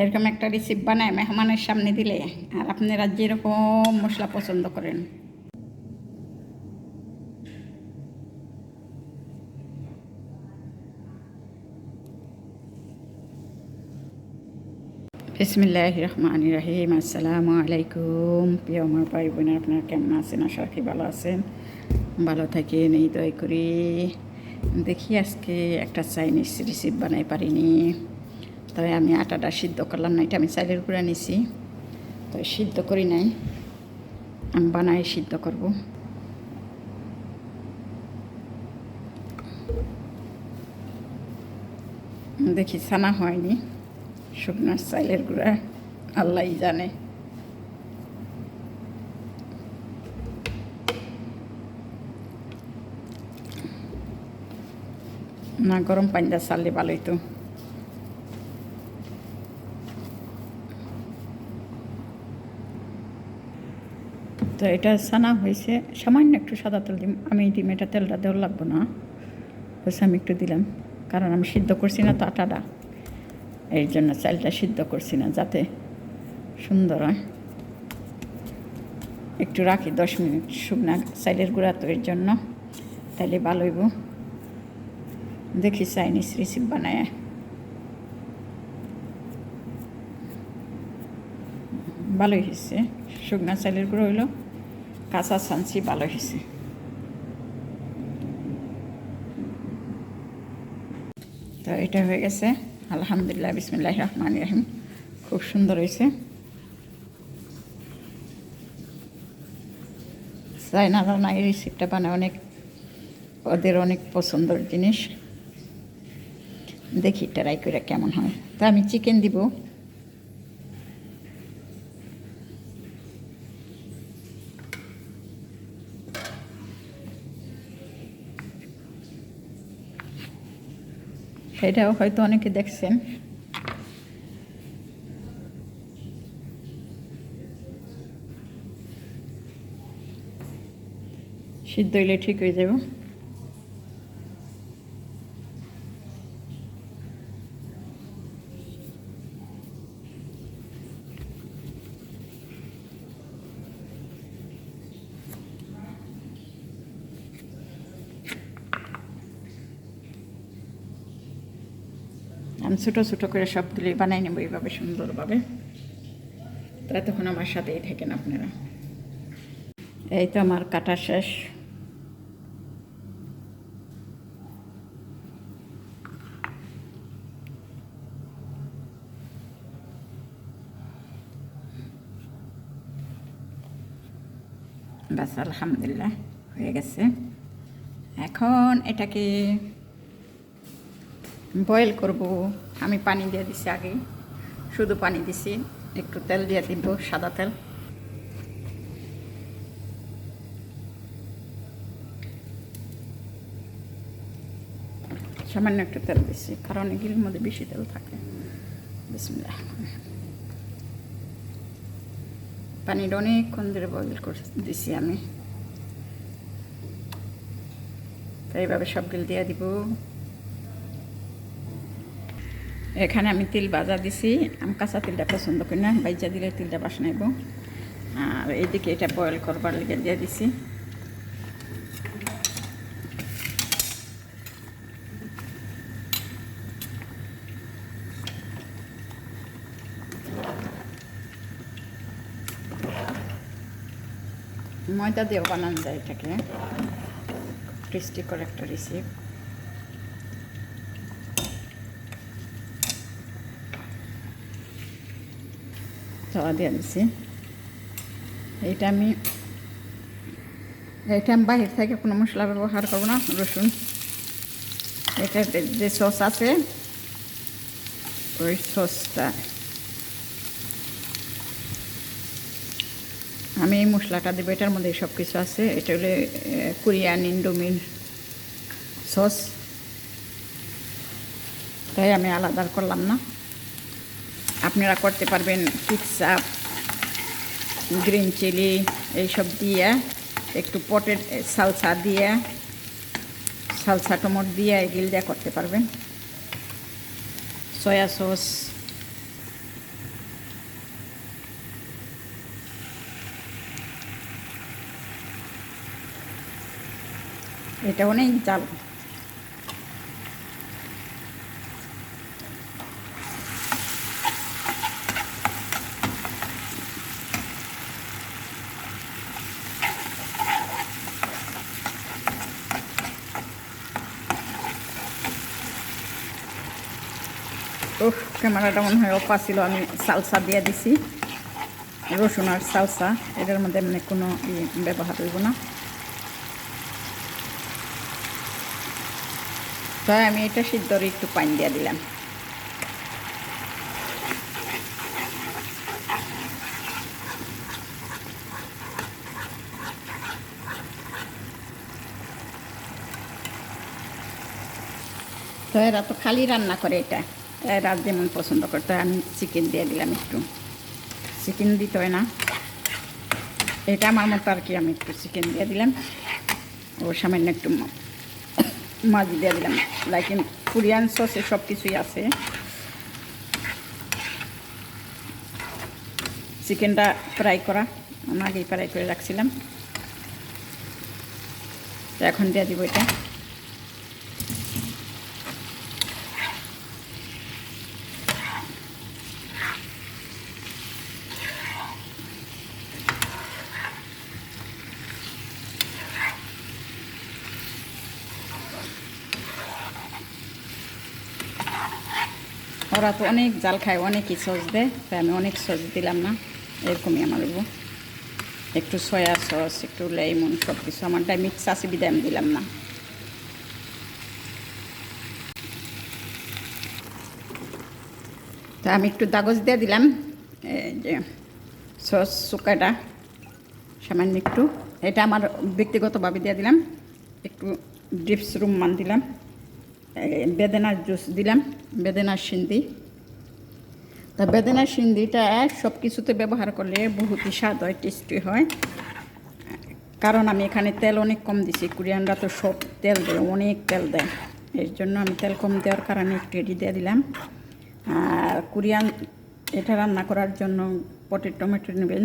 এরকম একটা রেসিপি বানায় মেহমানের সামনে দিলে, আর আপনারা যেরকম মশলা পছন্দ করেন। বিসমিল্লাহির রহমানির রহিম। আসসালামু আলাইকুম। প্রিয় আমার ভাই বোনেরা, আপনারা কেমন আছেন? আশা রাখি ভালো আছেন। ভালো থাকেন এই দয়া করি। দেখি আজকে একটা চাইনিজ রেসিপি বানাই পারিনি, তবে আমি আটাটা সিদ্ধ করলাম না। এটা আমি চাইলের গুঁড়া নিছি, তো সিদ্ধ করি নাই, আমি বানাই সিদ্ধ করব। দেখি ছানা হয়নি, শুকনো চাইলের গুঁড়া, আল্লাহই জানে। না, গরম পানিটা চাললে ভালোই তো। তো এটা ছানা হয়েছে, সামান্য একটু সাদা তেল দিম। আমি দিম, এটা তেলটা দেওয়া লাগবো না, হয়েছে আমি একটু দিলাম, কারণ আমি সিদ্ধ করছি না তো আটাটা, এর জন্য চালটা সিদ্ধ করছি না, যাতে সুন্দর হয়। একটু রাখি 10 মিনিট, শুকনা চাইলের গুঁড়া তো, এর জন্য তাইলে ভালো হইব। দেখি চাইনিজ রেসিপি বানায়। ভালোই হয়েছে, শুকনা চাইলের গুঁড়ো হইলো, কাঁচা ছানছি, ভালো হয়েছে। তো এটা হয়ে গেছে, আলহামদুলিল্লাহ। বিসমিল্লাহির রহমানির রহিম। খুব সুন্দর হয়েছে। চাইনারা না এই রেসিপিটা বানায়, অনেক ওদের অনেক পছন্দের জিনিস। দেখি ট্রাই করে কেমন হয়। তা আমি চিকেন দিব। সেটাও হয়তো অনেকে দেখছেন। সিদ্ধ হইলে ঠিক হয়ে যাব। আমি ছোটো ছোটো করে সবগুলি বানাই নেব এইভাবে সুন্দরভাবে। তো এতক্ষণ আমার সাথেই থাকেন আপনারা। এই তো আমার কাটা শেষ। বাস, আলহামদুলিল্লাহ হয়ে গেছে। এখন এটাকে বয়েল করব। আমি পানি দিয়ে দিছি আগে, শুধু পানি দিছি, একটু তেল দিয়ে দিব, সাদা তেল। সামান্য একটু তেল দিছি, কারণ এগুলির মধ্যে বেশি তেল থাকে। বিসমিল্লাহ। পানিটা অনেকক্ষণ ধরে বয়েল করে দিছি আমি। তো এইভাবে সবগুলো দিয়ে দিব। এখানে আমি তেল ভাজা দিছি, আমি কাঁচা তেলটা পছন্দ করি না, ভাজা দিলে তেলটা বাসনাইব। আর এইদিকে এটা বয়েল করবার লেগে দিয়ে দিছি। ময়দা দিয়েও বানানো যায় এটাকে, টেস্টি করে একটা রেসিপি। তাওয়া দিয়ে দিছি। এইটা আমি বাহির থেকে কোনো মশলা ব্যবহার করবো না, রসুন, এটা যে সস আছে ওই সসটা আমি এই মশলাটা দেবো। এটার মধ্যে সব কিছু আছে। এটা হলে কোরিয়ান ইন্ডোমিন সস, তাই আমি আলাদা করলাম না। আপনারা করতে পারবেন পিৎজা, গ্রিন চিলি এইসব দিয়ে, একটু পটের সালসা দিয়ে, সালসা টমেটো দিয়ে এগুলো দিয়ে করতে পারবেন। সয়া সস, এটা অনেক জাল। ক্যামেরাটা মনে হয় অফা ছিল, আমি সালসা দিয়ে দিছি, রসুন আর সালসা। এটার মধ্যে মানে কোনো ব্যবহার হইব না। তাই আমি এটা সিদ্ধরে একটু পানি দিয়ে দিলাম। তো এরা তো খালি রান্না করে, এটা এরা যেমন পছন্দ করতে হয়। আমি চিকেন দিয়ে দিলাম একটু, চিকেন দিতে হয় না, এটা আমার মতো আর কি। আমি একটু চিকেন দিয়ে দিলাম, ও সামান্য একটু মাছ দিয়ে দিলাম। লাইক কোরিয়ান সসে সব কিছুই আছে। চিকেনটা ফ্রাই করা, আমি আগেই ফ্রাই করে রাখছিলাম। তো এখন দিয়ে দিব এটা। ওরা তো অনেক জাল খায়, অনেকই সস দেয়, তাই আমি অনেক সস দিলাম না, এরকমই আমার দেবো। একটু সয়া সস, একটু লেমন, সব কিছু আমারটাই মিক্স আছে, বিদায় আমি দিলাম না। তা আমি একটু কাগজ দিয়ে দিলাম, এই যে সস শুকাটা সামান্য একটু, এটা আমার ব্যক্তিগতভাবে দিয়ে দিলাম। একটু ডিপস রুম্মান দিলাম, বেদেনার জুস দিলাম, বেদেনার সিন্দি। তা বেদেনার সিন্দিটা সব কিছুতে ব্যবহার করলে বহুতই স্বাদ হয়, টেস্টি হয়। কারণ আমি এখানে তেল অনেক কম দিছি, কোরিয়ানরা তো সব তেল দেয়, অনেক তেল দেয়, এর জন্য আমি তেল কম দেওয়ার কারণে একটু এটি দিয়ে দিলাম। আর কোরিয়ান এটা রান্না করার জন্য পটেটো টমেটো নেবেন,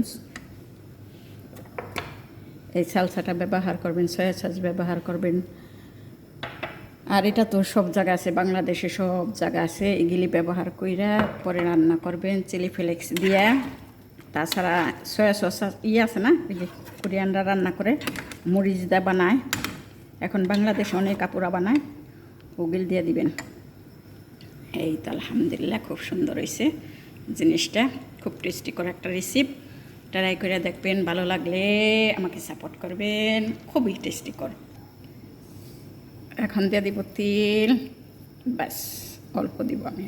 এই সালসাটা ব্যবহার করবেন, সয়া সস ব্যবহার করবেন। আর এটা তো সব জায়গা আছে, বাংলাদেশে সব জায়গা আছে, এগুলি ব্যবহার কইরা পরে রান্না করবেন চিলি ফ্লেক্স দিয়া। তাছাড়া সয়া সস আছে না, ওই যে কোরিয়ানরা রান্না করে মরিচ দা বানায়, এখন বাংলাদেশে অনেক কাপড়া বানায়, ওগুল দিয়ে দিবেন। এই তো আলহামদুলিল্লাহ খুব সুন্দর হয়েছে জিনিসটা, খুব টেস্টি করে একটা রেসিপি। ট্রাই করে দেখবেন, ভালো লাগলে আমাকে সাপোর্ট করবেন, খুবই টেস্টি কর। এখন দিয়ে দিব তেল, ব্যাস অল্প দিব আমি।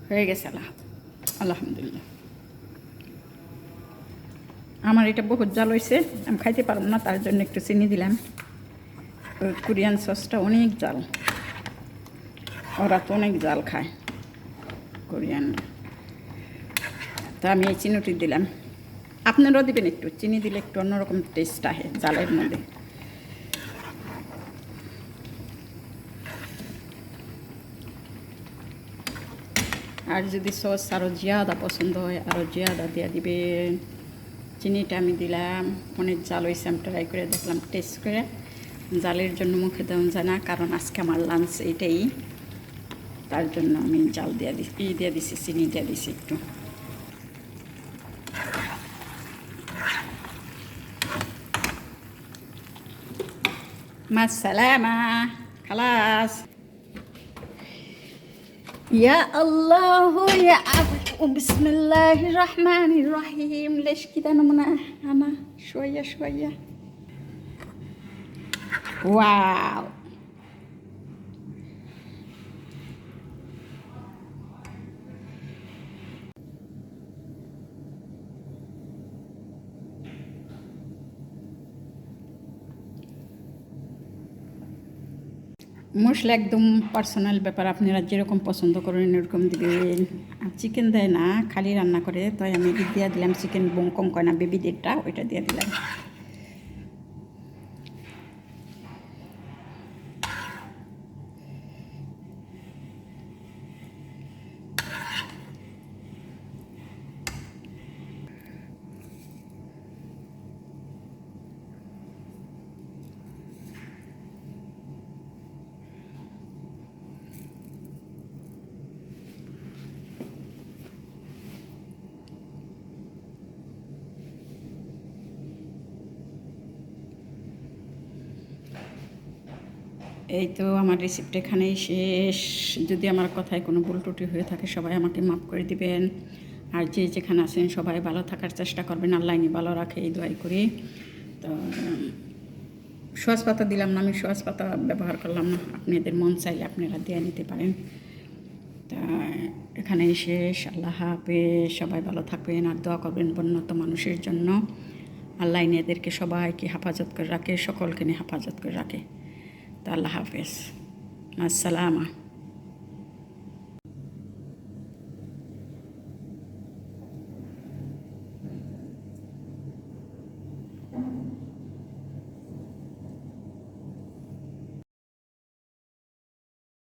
হয়ে গেছে আলহামদুলিল্লাহ। আমার এটা বহুত জাল হয়েছে, আমি খাইতে পারব না, তার জন্য একটু চিনি দিলাম। কোরিয়ান সসটা অনেক জাল, ওরা তো অনেক জাল খায় কোরিয়ান। তা আমি এই চিনিটি দিলাম, আপনারাও দিবেন একটু, চিনি দিলে একটু অন্যরকম টেস্ট আসে জালের মধ্যে। আর যদি সস আরও জিয়াদা পছন্দ হয়, আরও জিয়াদা দিয়ে দিবেন। চিনিটা আমি দিলাম, অনেক জাল হয়েছে, আমি ট্রাই করে দেখলাম, টেস্ট করে। জালের জন্য মুখে দেওয়া যায় না, কারণ আজকে আমার লাঞ্চ এইটাই, তার জন্য আমি জাল দিয়ে দিছি, চিনি দিয়ে দিছি একটু। মাসসালামা, খালাস। يا الله يا أبو، بسم الله الرحمن الرحيم. ليش كده أنا شوية شوية. واو. মশলা একদম পার্সোনাল ব্যাপার, আপনারা যেরকম পছন্দ করেন এরকম দিবেন। আর চিকেন দেয় না, খালি রান্না করে, তাই আমি দিয়ে দিলাম চিকেন বোম কম কয় না বেবিদেরটা, ওইটা দিয়ে দিলাম। এই তো আমার রেসিপিটা এখানেই শেষ। যদি আমার কথায় কোনো ভুল ত্রুটি হয়ে থাকে সবাই আমাকে মাফ করে দিবেন। আর যে যেখানে আছেন সবাই ভালো থাকার চেষ্টা করবেন, আল্লাহ ভালো রাখে এই দোয়াই করি। তো সস পাতা দিলাম না, আমি সস পাতা ব্যবহার করলাম না, আপনাদের মন চাইলে আপনারা দিয়ে নিতে পারেন। তা এখানেই শেষ। আল্লাহ হাফেজ, সবাই ভালো থাকবেন আর দোয়া করবেন উন্নত মানুষের জন্য। আল্লাহ এদেরকে সবাইকে হেফাজত করে রাখে, সকলকে নিয়ে হেফাজত করে রাখে। তো আল্লাহ হাফেজ, আসসালামা।